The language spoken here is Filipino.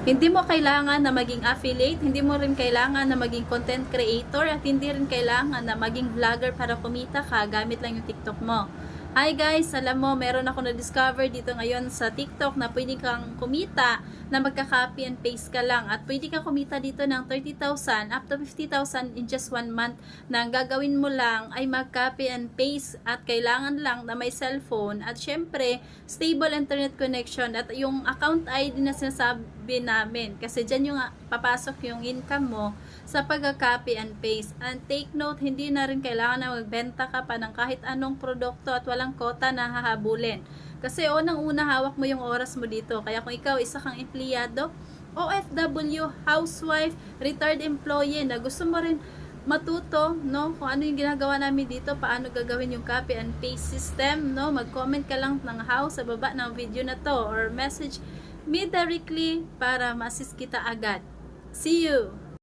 Hindi mo kailangan na maging affiliate, hindi mo rin kailangan na maging content creator, at hindi rin kailangan na maging vlogger para kumita ka gamit lang yung TikTok mo. Hi guys, alam mo, meron ako na-discover dito ngayon sa TikTok na pwede kang kumita na magka-copy and paste ka lang, at pwede kang kumita dito ng 30,000 up to 50,000 in just 1 month, na ang gagawin mo lang ay mag-copy and paste, at kailangan lang na may cellphone at syempre stable internet connection at yung account ID na sinasabi namin, kasi dyan yung papasok yung income mo sa pag-copy and paste. And take note, hindi na rin kailangan na magbenta ka pa ng kahit anong produkto at walang kota na hahabulin. Kasi unang-una, hawak mo yung oras mo dito. Kaya kung ikaw isa kang empleyado, OFW, housewife, retired employee na gusto mo rin matuto, no, kung ano yung ginagawa namin dito, paano gagawin yung copy and paste system, no, mag-comment ka lang ng how sa baba ng video na to, or message me directly para ma-assist kita agad. See you!